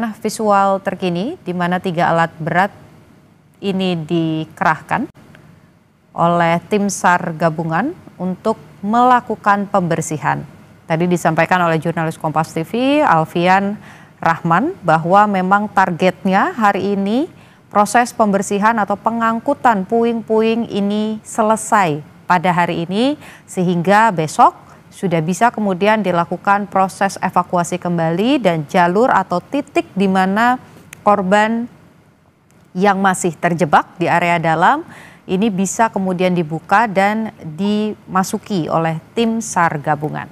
Nah, visual terkini di mana 3 alat berat ini dikerahkan oleh tim SAR gabungan untuk melakukan pembersihan. Tadi disampaikan oleh jurnalis Kompas TV, Alfian Rahman, bahwa memang targetnya hari ini proses pembersihan atau pengangkutan puing-puing ini selesai pada hari ini, sehingga besok sudah bisa kemudian dilakukan proses evakuasi kembali dan jalur atau titik di mana korban yang masih terjebak di area dalam ini bisa kemudian dibuka dan dimasuki oleh tim SAR gabungan.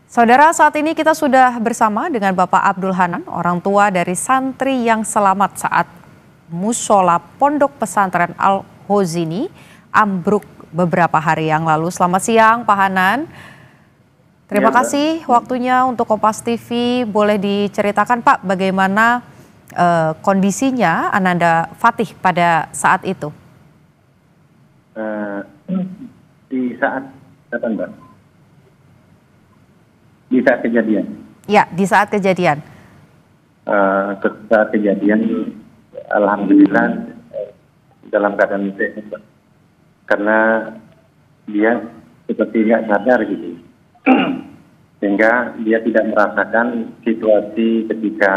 Saudara, saat ini kita sudah bersama dengan Bapak Abdul Hanan, orang tua dari santri yang selamat saat musola Pondok Pesantren Al-Hozini ambruk beberapa hari yang lalu. Selamat siang Pak Hanan. Terima kasih waktunya untuk Kompas TV. Boleh diceritakan Pak bagaimana kondisinya Ananda Fatih pada saat itu? Di saat kapan Mbak? Di saat kejadian? Ya, di saat kejadian. Saat kejadian, alhamdulillah dalam keadaan sehat, karena dia seperti nggak sadar gitu, sehingga dia tidak merasakan situasi ketika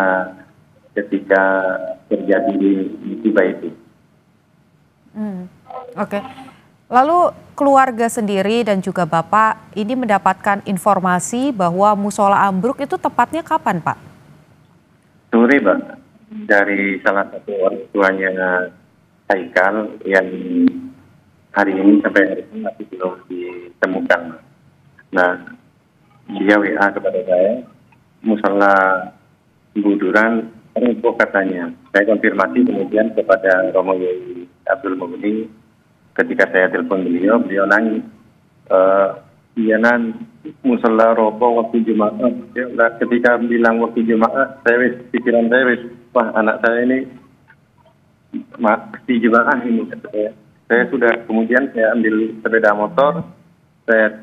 terjadi musibah itu. Oke. Lalu keluarga sendiri dan juga Bapak ini mendapatkan informasi bahwa musola ambruk itu tepatnya kapan, Pak? Sore, Pak. Dari salah satu orang tuanya Haikal yang hari ini sampai hari ini masih belum ditemukan. Nah, dia WA kepada saya, musola Buduran roboh katanya. Saya konfirmasi kemudian kepada Romo Yai Abdul Mughni. Ketika saya telepon beliau nangis. Iya musola roboh waktu Jumat. Ketika bilang waktu Jumat, pikiran saya wah anak saya ini pasti jemaah ini. Saya sudah kemudian saya ambil sepeda motor, saya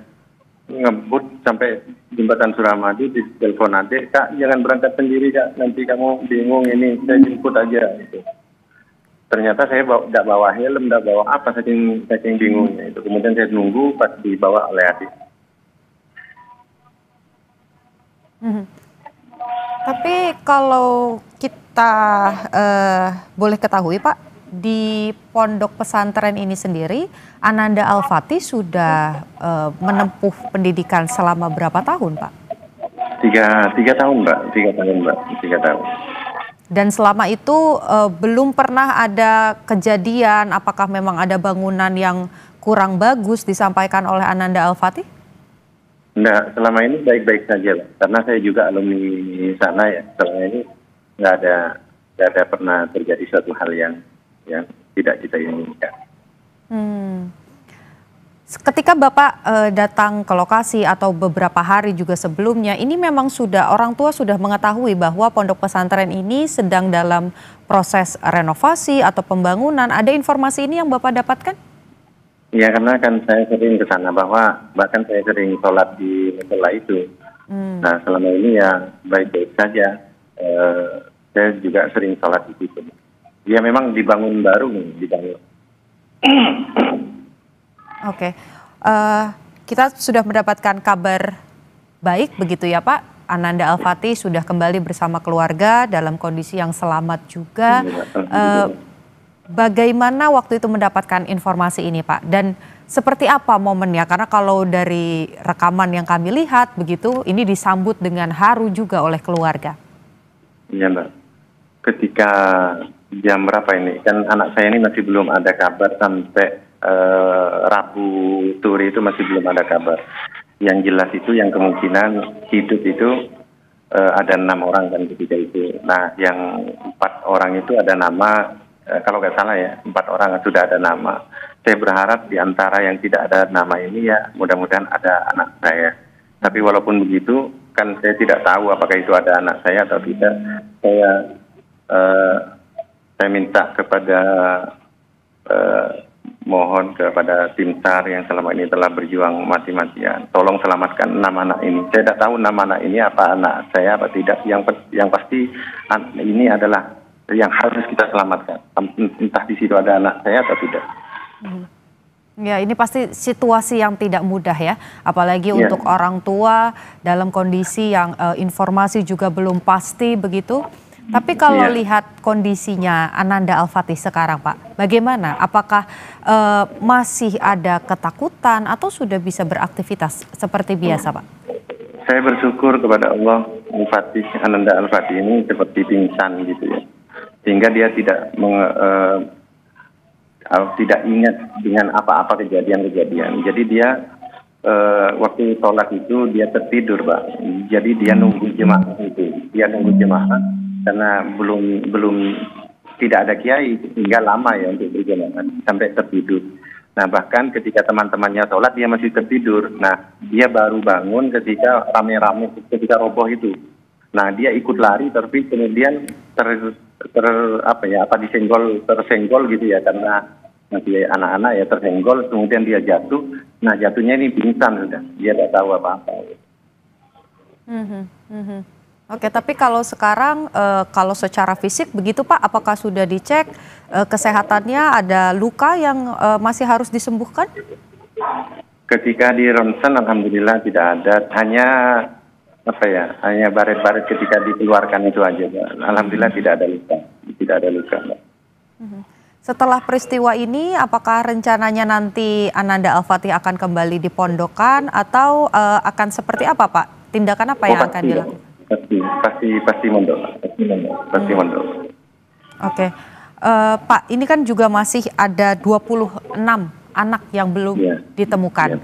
ngebut sampai jembatan Suramadu, di telepon adik, Kak jangan berangkat sendiri Kak, nanti kamu bingung ini, saya jemput aja. Gitu. Ternyata saya tidak bawa helm, tidak bawa apa, saking bingungnya itu. Kemudian saya nunggu pas dibawa oleh adik. Tapi kalau kita boleh ketahui Pak, di pondok pesantren ini sendiri, Ananda Al-Fatih sudah menempuh pendidikan selama berapa tahun Pak? Tiga tahun Mbak, 3 tahun. Dan selama itu belum pernah ada kejadian, apakah memang ada bangunan yang kurang bagus disampaikan oleh Ananda Al-Fatih? Enggak, selama ini baik-baik saja, karena saya juga alumni sana ya. Selama ini nggak ada pernah terjadi suatu hal yang tidak kita inginkan. Ketika Bapak datang ke lokasi atau beberapa hari juga sebelumnya, ini memang orang tua sudah mengetahui bahwa pondok pesantren ini sedang dalam proses renovasi atau pembangunan. Ada informasi ini yang Bapak dapatkan? Ya, karena kan saya sering ke sana, bahkan saya sering sholat di musola itu. Nah, selama ini ya baik-baik saja. Saya juga sering sholat di situ. Ya memang dibangun baru, Oke, kita sudah mendapatkan kabar baik begitu ya Pak. Ananda Al-Fatih sudah kembali bersama keluarga dalam kondisi yang selamat juga. Bagaimana waktu itu mendapatkan informasi ini Pak? Dan seperti apa momennya? Karena kalau dari rekaman yang kami lihat begitu, ini disambut dengan haru juga oleh keluarga. Iya Mbak. Ketika jam berapa ini? Kan anak saya ini masih belum ada kabar sampai Rabu sore itu masih belum ada kabar. Yang jelas itu yang kemungkinan hidup itu ada 6 orang kan ketika itu. Nah yang 4 orang itu ada nama, kalau nggak salah ya 4 orang sudah ada nama. Saya berharap di antara yang tidak ada nama ini ya mudah-mudahan ada anak saya. Tapi walaupun begitu kan saya tidak tahu apakah itu ada anak saya atau tidak. Saya minta kepada mohon kepada tim SAR yang selama ini telah berjuang mati-matian. Tolong selamatkan 6 anak ini. Saya tidak tahu 6 anak ini apa anak saya apa tidak. Yang pasti ini adalah yang harus kita selamatkan. Entah di situ ada anak saya atau tidak. Ya, ini pasti situasi yang tidak mudah ya, apalagi untuk orang tua dalam kondisi yang informasi juga belum pasti begitu. Tapi kalau lihat kondisinya Ananda Al-Fatih sekarang Pak, bagaimana? Apakah masih ada ketakutan atau sudah bisa beraktivitas seperti biasa Pak? Saya bersyukur kepada Allah, Ananda Al-Fatih ini seperti pingsan gitu ya. Sehingga dia tidak ingat dengan apa-apa kejadian-kejadian. Jadi dia waktu sholat itu dia tertidur, Pak. Jadi dia nunggu jemaah itu. Dia nunggu jemaah karena belum tidak ada kiai hingga lama ya untuk berjamaah sampai tertidur. Nah bahkan ketika teman-temannya sholat dia masih tertidur. Nah dia baru bangun ketika rame-rame ketika roboh itu. Nah dia ikut lari tapi kemudian tersenggol gitu ya karena nanti anak-anak ya tersenggol kemudian dia jatuh. Nah jatuhnya ini pingsan sudah, dia tidak tahu apa-apa. Oke, tapi kalau sekarang kalau secara fisik begitu Pak, apakah sudah dicek kesehatannya, ada luka yang masih harus disembuhkan? Ketika di ronsen alhamdulillah tidak ada, hanya baret-baret ketika dikeluarkan itu aja, Pak. Alhamdulillah tidak ada luka. Setelah peristiwa ini, apakah rencananya nanti Ananda Al-Fatih akan kembali dipondokan atau akan seperti apa Pak? Tindakan apa yang akan dilakukan? Pasti mondok. Oke, Pak, ini kan juga masih ada 26 anak yang belum ditemukan.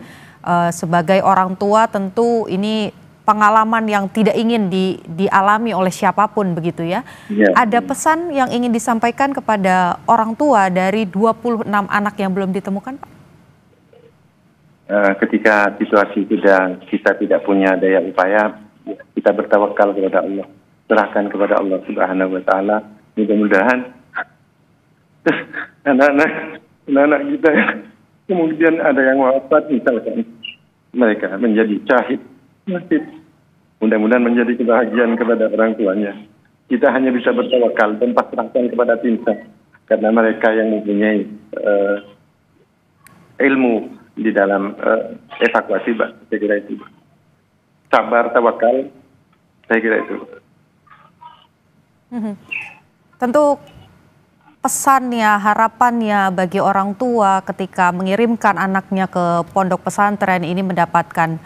Sebagai orang tua tentu ini pengalaman yang tidak ingin dialami oleh siapapun begitu ya. Ada pesan yang ingin disampaikan kepada orang tua dari 26 anak yang belum ditemukan, Pak? Ketika situasi kita tidak punya daya upaya, kita bertawakal kepada Allah, serahkan kepada Allah Subhanahu wa Ta'ala. Mudah-mudahan anak-anak kita kemudian ada yang wafat misalkan mereka menjadi syahid. Mudah-mudahan menjadi kebahagiaan kepada orang tuanya. Kita hanya bisa bertawakal dan pasrahkan kepada tim SAR karena mereka yang mempunyai ilmu di dalam evakuasi, Pak. Saya kira itu. Sabar, tawakal, saya kira itu. Tentu pesannya, harapannya bagi orang tua ketika mengirimkan anaknya ke pondok pesantren ini mendapatkan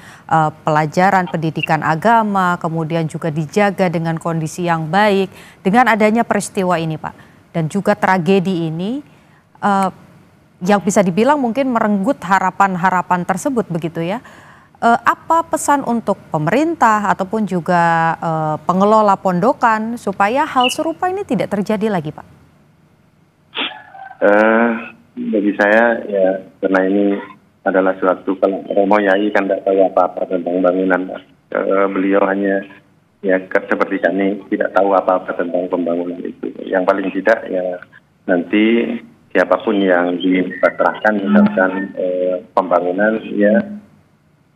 pelajaran pendidikan agama, kemudian juga dijaga dengan kondisi yang baik. Dengan adanya peristiwa ini Pak, dan juga tragedi ini yang bisa dibilang mungkin merenggut harapan-harapan tersebut begitu ya. Apa pesan untuk pemerintah ataupun juga pengelola pondokan supaya hal serupa ini tidak terjadi lagi Pak? Bagi saya ya karena ini adalah suatu, kalau Romo Yai kan tidak tahu apa-apa tentang bangunan. Beliau hanya ya seperti kami tidak tahu apa-apa tentang pembangunan itu. Yang paling tidak ya nanti siapapun yang dipasrahkan misalkan pembangunan ya,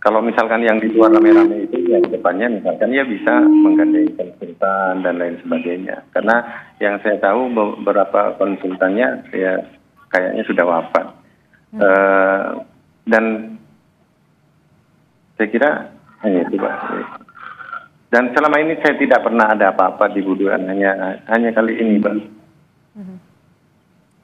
kalau misalkan yang di luar rame-rame itu yang depannya misalkan ya bisa menggandeng konsultan dan lain sebagainya. Karena yang saya tahu beberapa konsultannya ya kayaknya sudah wafat. Dan saya kira hanya itu Pak. Dan selama ini saya tidak pernah ada apa-apa di Buduan, hanya kali ini Pak.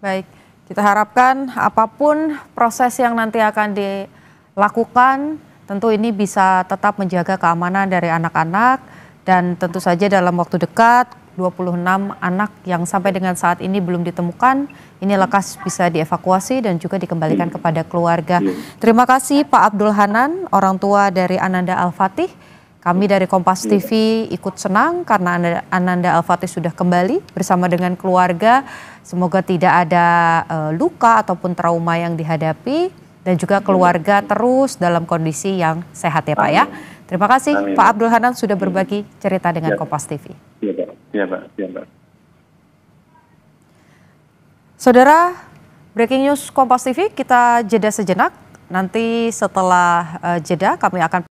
Baik, kita harapkan apapun proses yang nanti akan dilakukan, tentu ini bisa tetap menjaga keamanan dari anak-anak dan tentu saja dalam waktu dekat 26 anak yang sampai dengan saat ini belum ditemukan, ini lekas bisa dievakuasi dan juga dikembalikan kepada keluarga. Terima kasih Pak Abdul Hanan, orang tua dari Ananda Al-Fatih. Kami dari Kompas TV ikut senang karena Ananda Al-Fatih sudah kembali bersama dengan keluarga. Semoga tidak ada luka ataupun trauma yang dihadapi. Dan juga keluarga terus dalam kondisi yang sehat ya Pak ya. Terima kasih Pak Abdul Hanan sudah berbagi cerita dengan Kompas TV. Iya Pak. Saudara, Breaking News Kompas TV, kita jeda sejenak. Nanti setelah jeda kami akan